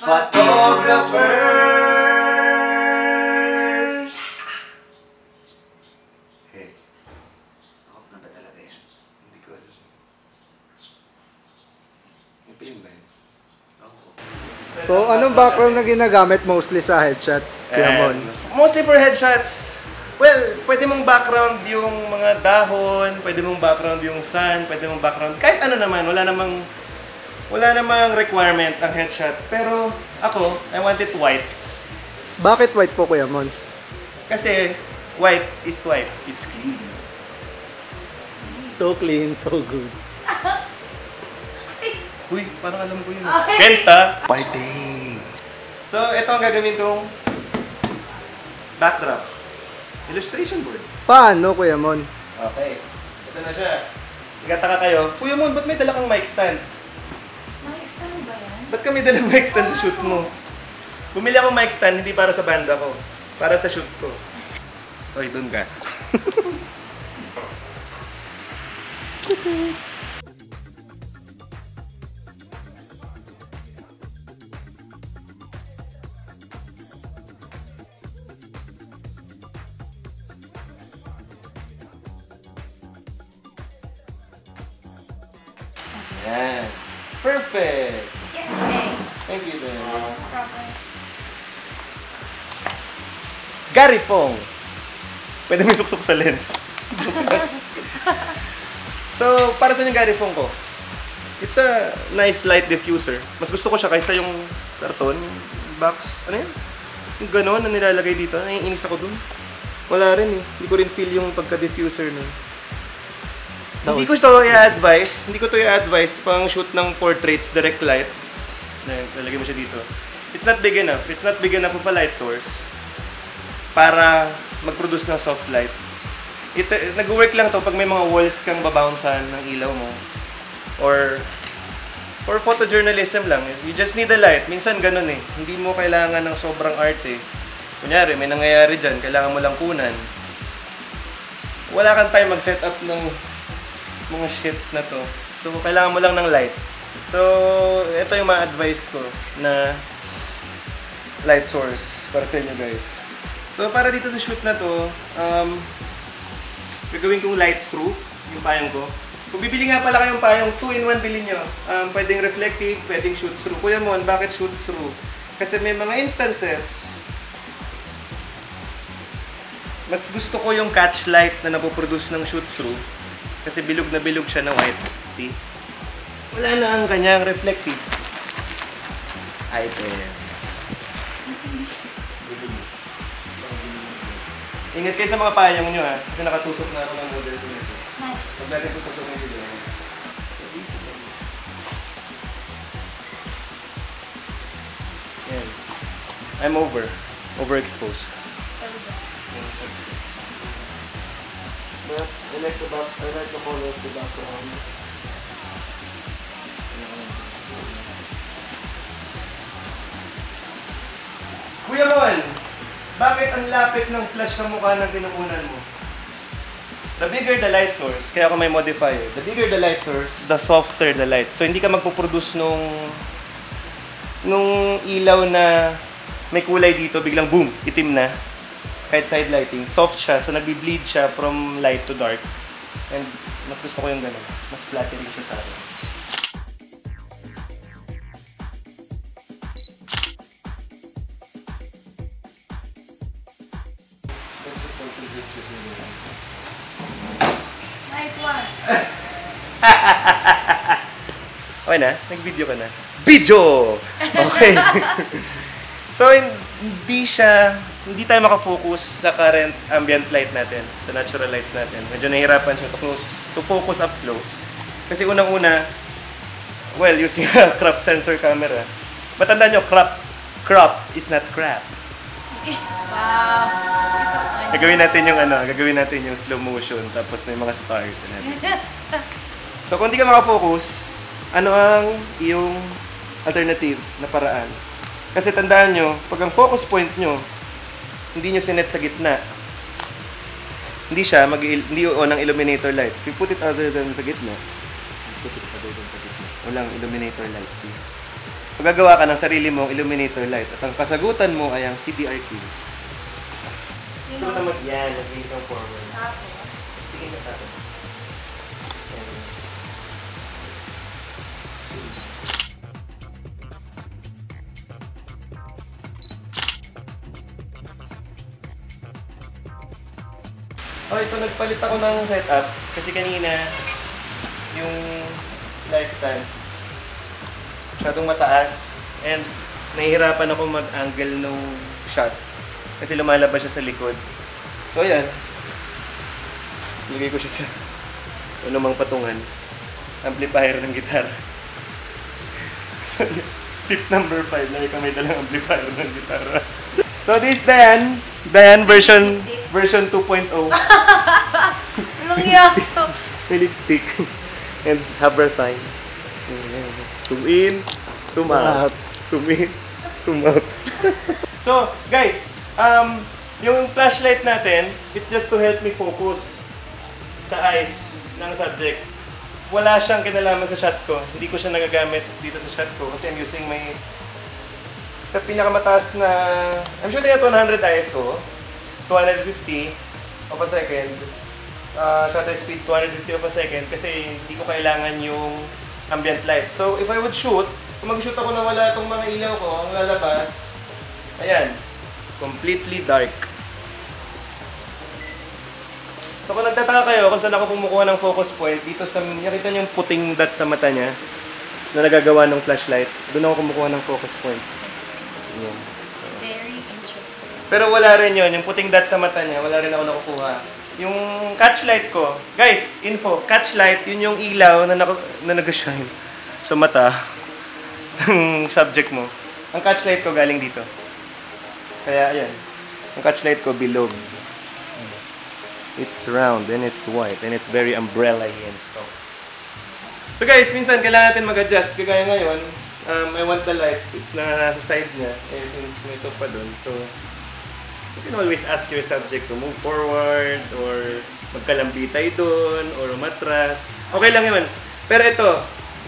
Photographers! Hey, off na ba talaga yan? Hindi ko alam. May film ba yun? So, anong background na ginagamit mostly sa headshot, Kuya Mon? Mostly for headshots. Well, pwede mong background yung mga dahon, pwede mong background yung sun, pwede mong background kahit ano naman. Wala namang requirement ang headshot. Pero ako, I want it white. Bakit white po, Kuya Mon? Kasi white is white. It's clean. So clean, so good. Uy, parang alam ko yun. Kenta! Party! So, ito ang gagawin kong backdrop. Illustration board. Paano, Kuya Mon? Okay. Ito na siya. Igataka kayo. Kuya Mon, ba't may dala kang mic stand? Mic stand ba yan? Ba't kami dalang mic stand sa shoot mo? Bumili ako mic stand, hindi para sa banda ko. Para sa shoot ko. Oy, doon ka. Yan. Perfect! Yay! Thank you, then. Proper. Gary Fong. Pwede mo suksok sa lens. So, para sa yung Gary Fong ko? It's a nice light diffuser. Mas gusto ko siya kaysa yung karton, box. Ano yan? Yung ganon na nilalagay dito. Naiinis ako dun. Wala rin eh. Hindi ko rin feel yung pagka-diffuser nun. Hindi ko ito i-advise pang shoot ng portraits, direct light. Lalagay mo siya dito. It's not big enough. It's not big enough of a light source para mag-produce ng soft light. Nag-work lang to pag may mga walls kang babouncean ng ilaw mo. Or for photojournalism lang. You just need a light. Minsan ganun eh. Hindi mo kailangan ng sobrang arte. Kunyari, may nangyayari dyan. Kailangan mo lang kunan. Wala kang time mag-set up ng mga shit na to. So, kailangan mo lang ng light. So, ito yung ma-advise ko na light source para sa inyo guys. So, para dito sa shoot na to, gagawin kong light through yung payong ko. Kung bibili nga pala kayong payong, 2-in-1 bilhin nyo. Pwedeng reflective, pwedeng shoot through. Kuya Mon, bakit shoot through? Kasi may mga instances, mas gusto ko yung catch light na napoproduce ng shoot through. Kasi bilog na bilog siya na white. See? Wala na ang kanyang reflective items. Ingat kayo sa mga payong nyo ha. Kasi nakatusok na ako ng model ko nito. Nice. Pag natin tutusok ng video. So, easy lang. Yan. I'm overexposed. But I like the color of the background. Kuya Mon, bakit ang lapit ng flash sa mukha ng kinukunan mo? The bigger the light source, kaya ako may modifier. The bigger the light source, the softer the light. So hindi ka magpuproduce nung ilaw na may kulay dito, biglang boom, itim na. Kahit side lighting, soft siya, so nagbi-bleed siya from light to dark. And mas gusto ko yung ganun. Mas flattering siya sa akin. Nice one. Okay na? Nag-video ka na? Video! Okay. So, hindi tayo makafocus sa current ambient light natin, sa natural lights natin. Medyo nahihirapan siya to focus up close. Kasi unang-una, well, using a crop sensor camera. Matandaan nyo, crop is not crap. Wow. Gagawin natin yung slow motion, tapos may mga stars and everything. So, kung hindi ka makafocus, ano ang iyong alternative na paraan? Kasi tandaan nyo, pag ang focus point nyo, hindi nyo sinet sa gitna, hindi on ang illuminator light. If you put it other than sa gitna, walang illuminator light, see? So, gagawa ka ng sarili mong illuminator light. At ang kasagutan mo ay ang CDRQ. Yun So, ang- naman yan. Nag-lean kang forward. Tapos, Tingin ka sa akin. Yan. Okay, so nagpalit ako ng setup kasi kanina yung light stand masyadong mataas and nahihirapan ako mag-angle ng shot kasi lumalabas siya sa likod. So ayan, ilagay ko siya sa anumang patungan, amplifier ng gitara. So tip number 5, lagi ka may dalang amplifier ng gitara. So this Dayan version 2.0. anong yan to? May lipstick. And habertine. Zoom in, zoom out. Zoom in, zoom out. So, guys, yung flashlight natin, it's just to help me focus sa eyes ng subject. Wala siyang kinalaman sa shot ko. Hindi ko siya nagagamit dito sa shot ko kasi I'm using my sa pinakamataas na, I'm shooting at 100 ISO, 250 of a second. Shutter speed 250 of a second kasi hindi ko kailangan yung ambient light. So, if I would shoot, kung mag-shoot ako na wala itong mga ilaw ko, ang lalabas, ayan, completely dark. So, kung nagtataka kayo kung saan ako kumukuha ng focus point, dito sa, nakita niyo yung puting dot sa mata niya na nagagawa ng flashlight, doon ako kumukuha ng focus point. Ayan. Very interesting. Pero wala rin yun, yung puting dot sa mata niya, wala rin ako nakukuha. Yung catch light ko, guys, info, catch light, yun yung ilaw na nag-shine sa mata ng subject mo. Ang catch light ko galing dito. Kaya, ayan. Ang catch light ko, bilog. It's round, and it's white, and it's very umbrella-y and soft. So guys, minsan kailangan natin mag-adjust. Kagaya ngayon, I want the light na nasa side niya, since may sofa dun. So, you can always ask your subject to move forward, or magkalambitay dun, or umatras. Okay lang yun. Pero ito,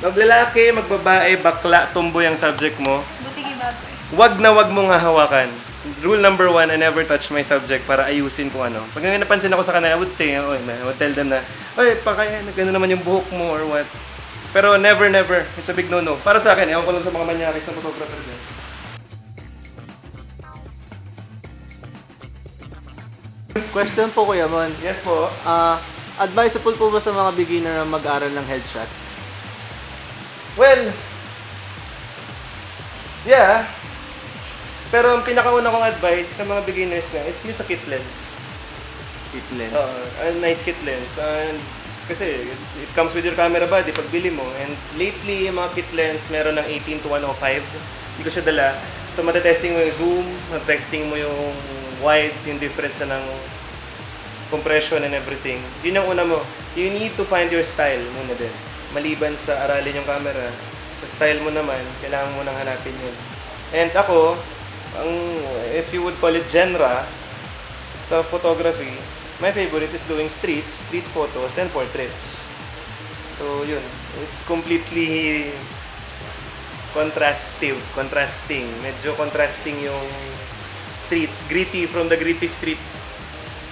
maglalaki, magbabae, bakla, tumboy ang subject mo, Buti ibaboy. wag na wag mong hahawakan. Rule number 1, I never touch my subject para ayusin kung ano. Pag napansin ako sa kanila, I would stay, I would tell them na, oy, pakaya, gano'n naman yung buhok mo or what. Pero never, it's a big no-no. Para sa akin, ewan ko lang sa mga manyakis na photographer dyan. Question po, Kuya Mon. Yes po. Advisable po ba sa mga beginner na mag-aral ng headshot? Well, yeah. Pero ang pinakauna kong advice sa mga beginners nga is use a kit lens. Kit lens. A nice kit lens. Kasi it comes with your camera body pag bili mo. And lately, yung mga kit lens meron ng 18 to 105. Hindi ko siya dala. So, matetesting mo yung zoom, matetesting mo yung wide, yung difference na ng compression and everything. Yun ang una mo. You need to find your style muna din. Maliban sa aralin yung camera, sa style mo naman, kailangan mo nang hanapin yun. And ako, if you would call it genre, sa photography, my favorite is doing street photos, and portraits. So, yun. It's completely contrasting. Medyo contrasting yung streets. Gritty, from the gritty street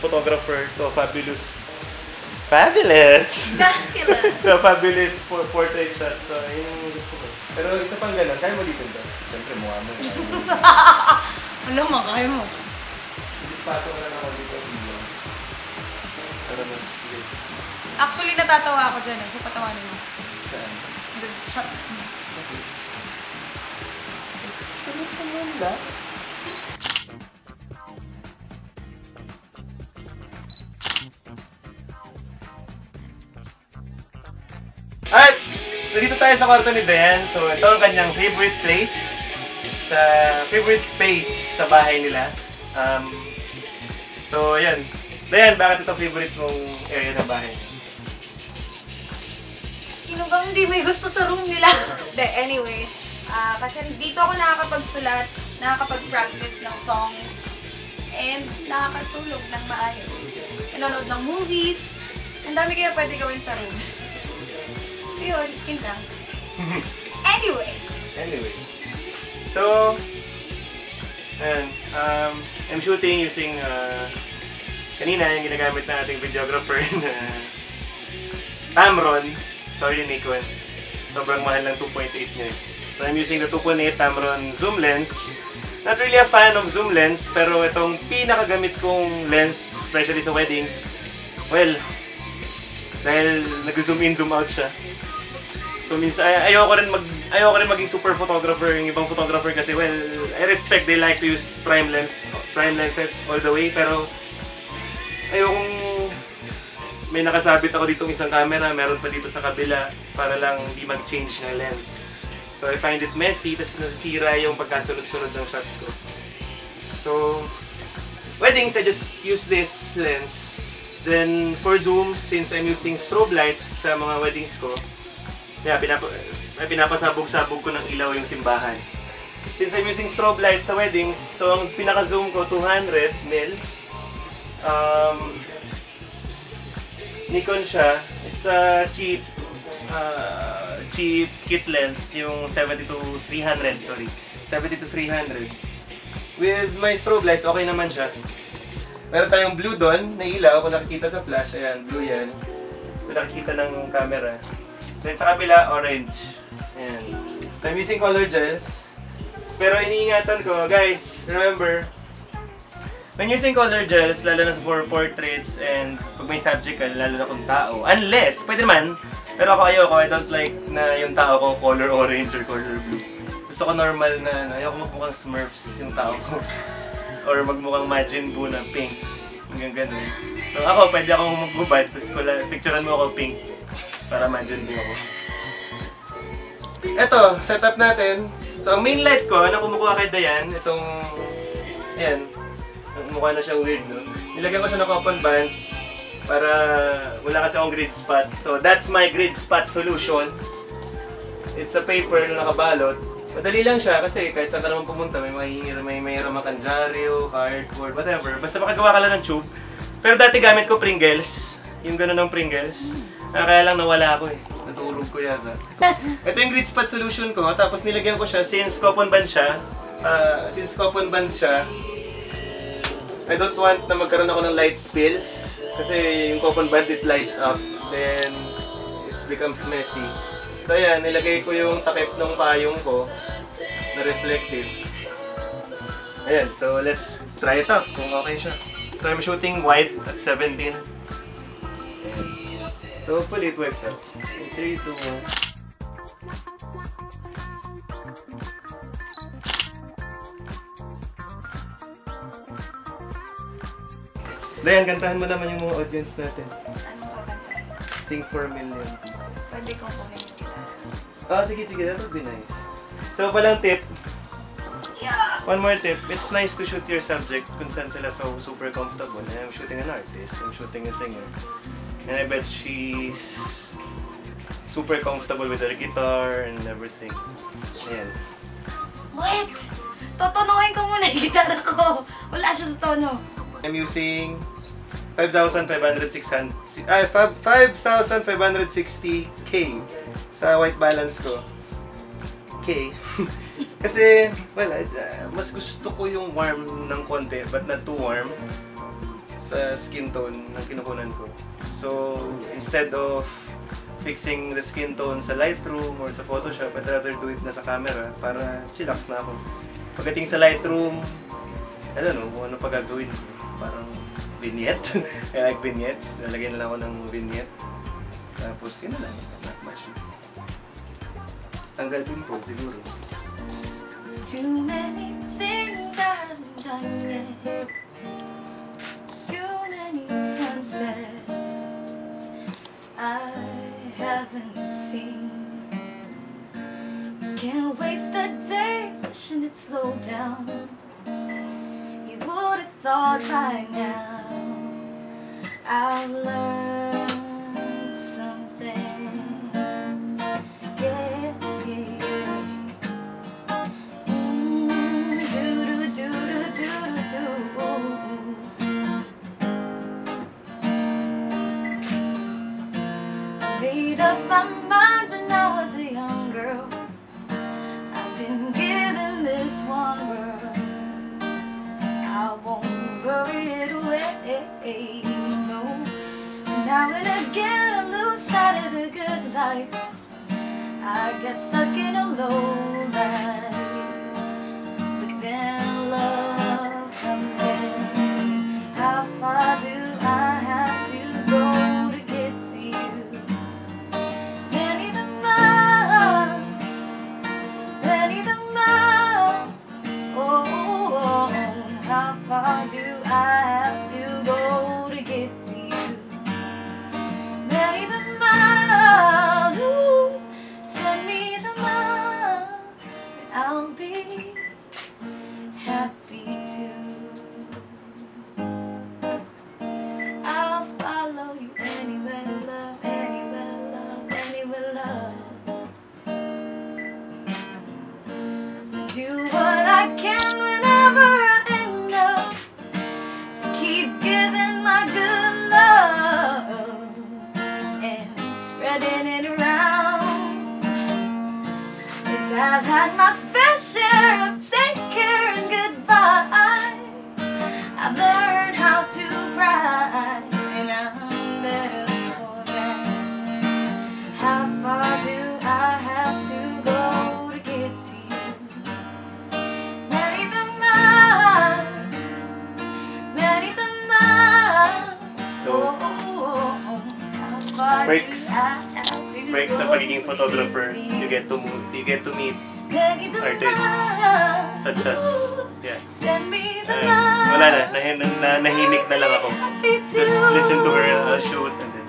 photographer to a fabulous to a fabulous portrait shots. So, yun yung gusto ko. Pero isa pang ganun, kaya mo dito ba? Siyempre, mukha mo. Alam mo, kaya mo. Pasok na lang ako dito. Para mas Actually, natatawa ako dyan sa patawanin mo. saan? Doon sa shot. Sa mula. Alright! Nandito tayo sa kwarto ni Dayan. So, ito ang kanyang favorite place. Sa favorite space sa bahay nila. So, ayan. Dayan, bakit ito favorite mong area ng bahay? Sino bang hindi may gusto sa room nila? Anyway, kasi dito ako nakakapagsulat, nakakapag-practice ng songs, and nakakatulog ng maayos. Nanonood ng movies. Ang dami kaya pwede gawin sa room. Yun lang. Anyway. So, ayan, I'm shooting using, kanina yung ginagamit na ating videographer na Tamron. Sorry, Nikon. Sobrang mahal ng 2.8 niya. So, I'm using the 2.8 Tamron zoom lens. Not really a fan of zoom lens, pero itong pinakagamit kong lens, especially sa weddings, well, dahil nag-zoom in, zoom out siya. So, minsan, ayoko rin maging super photographer. Yung ibang photographer kasi, well, I respect, they like to use prime lenses all the way, pero ayokong may nakasabit ako ditong isang camera, meron pa dito sa kabila para lang hindi mag-change ng lens. So I find it messy, tapos nasira yung pagkasunod-sunod ng shots ko. So, weddings, I just use this lens. Then, for zooms, since I'm using strobe lights sa mga weddings ko, pinapasabog-sabog ko ng ilaw yung simbahan. Since I'm using strobe lights sa weddings, so ang pinaka-zoom ko, 200mm. Nikon siya. It's a cheap kit lens, yung 70-300, sorry. 70-300. With my strobe lights, okay naman siya. Meron tayong blue doon na ilaw, kung nakikita sa flash, ayan, blue yan. Kung nakikita ng camera. Then sa kabila, orange. Ayan. So I'm using color gels. Pero iniingatan ko, guys, remember, when using color gels, lalo na sa for portraits and pag may subject ka, lalo na kung tao, unless, pwede naman, pero ako ayoko, I don't like na yung tao ko color orange or color blue. Gusto ko normal na, ayoko magmukhang Smurfs yung tao ko. Or magmukhang Majin Buu na pink. Hanggang ganun. So ako, pwede akong magbubad, tapos picturean mo ako pink. Para Majin Buu ako. Eto, setup natin. So ang main light ko, na kumukuha kay Dayan, itong, ayan, mukha na siyang weird, no? Nilagyan ko siya ng coupon band para wala kasi akong grid spot. So that's my grid spot solution. It's a paper na nakabalot. Madali lang siya kasi kahit saan ka naman pumunta, may mayroon kang dyaryo, cardboard, whatever. Basta makagawa ka lang ng tube. Pero dati gamit ko Pringles. Yung gano'n ng Pringles. Kaya lang nawala ako eh. Natulog ko yata. Ito yung grid spot solution ko. Tapos nilagyan ko siya since coupon band siya. I don't want na magkaroon ako ng light spills kasi yung coupon band, it lights up, then it becomes messy. So ayan, nilagay ko yung takip ng payong ko na reflective. Ayan, so let's try it out kung okay siya. So I'm shooting wide at 17. So hopefully it works out. 3, 2, 1. Dayan, kantahan mo naman yung mga audience natin. Anong kakanta? Sing for a million. Pwede kong kunin yung gitara. Oh, sige, that would be nice. So, palang tip. Yeah! One more tip. It's nice to shoot your subject kung saan sila so super comfortable. I'm shooting an artist, I'm shooting a singer. And I bet she's super comfortable with her guitar and everything. Ayan. Wait! Totonohin ko muna yung gitara ko. Wala siya sa tono. I'm using 5,560K sa white balance ko. K. Kasi, well, mas gusto ko yung warm ng konti, but not too warm sa skin tone ng kinukunan ko. So, instead of fixing the skin tone sa Lightroom or sa Photoshop, I'd rather do it na sa camera para chillax na ako. Pagdating sa Lightroom, I don't know kung ano pa gagawin. Parang vignette. I like vignettes. Nalagyan na lang ako ng vignette. Tapos yun na lang. Not much. Tanggal pimple siguro. There's too many things I haven't done yet. There's too many sunsets I haven't seen. Can't waste the day wishing it slowed down. Would have thought by now I've learned something. Yeah, yeah. Do-do-do-do-do-do. Made up my mind when I was a young girl. I've been given this no. Now and again I lose sight of the good life. I get stuck in a low light, but then love comes in. How far do I have to go to get to you? Many the miles, oh, how far do I have to go to get to you? Many the miles, ooh, send me the miles, and I'll be happy too. I'll follow you anywhere, love, anywhere, love, anywhere, love. Do what I can whenever I end up to keep giving my good love and spreading it around. 'Cause I've had my fair share of take care and goodbyes. I've learned how to cry, and I'm better for that. How far do I have to go to get to you? Many the miles, So, how far breaks. do I have to Breaks sa go pagiging to photographer, get to you get to meet Many the artists miles, such as, yeah. send me the Wala na, miles. nahimik na lang ako. Happy Just to- listen to her shoot and then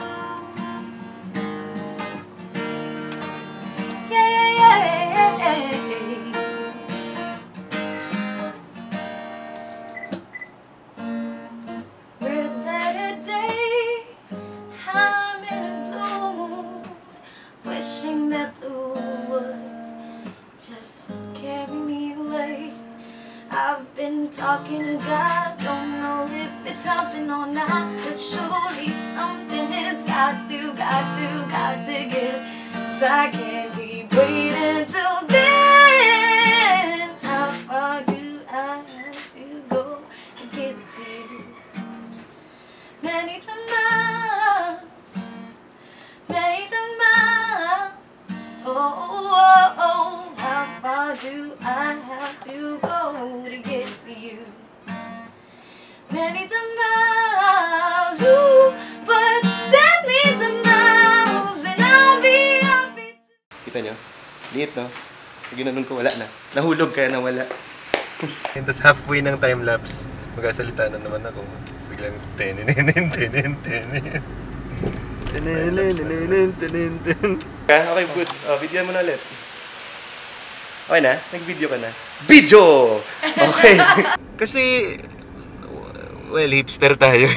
Red letter day, I'm in a blue mood, wishing that blue would just carry me away. I've been talking to God, don't know if it's helping or not, but surely something has got to give. 'Cause I can't keep waiting till then. How far do I have to go to get to you? Many the miles, oh, how far do I have to go to get to you? Many the miles, ooh, but send me the miles and I'll be happy to. kita nyo? Liit, no? Pag ginanon ko, wala na. Nahulog kaya nawala. And tapos halfway ng time-lapse, magkasalita na naman ako. Tapos biglang Okay, good. Video mo na ulit. Okay na? Nag-video ka na? Video! Okay. Kasi, well, hipster tayo.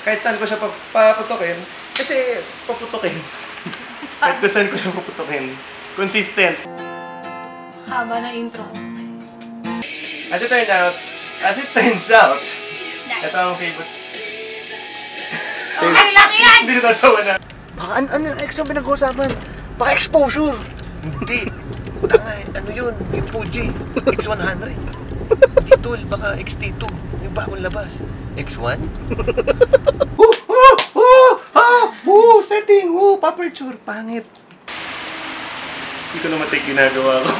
Kahit saan ko siya paputokin, kasi paputokin. Kahit kung saan ko siya paputokin. Consistent. Haba na intro. As it turns out, Nice. ito ang favorite. Okay lang yan! Hindi natatawa na. Baka ano yung X ang pinag-uusapan? Baka exposure. Hindi. Tanga, ano yun? Yung Fuji. X100. Hindi tol, baka XT2. Yung bagong labas. X1? Setting! Aperture! Pangit! Hindi ko na matik ginagawa ko.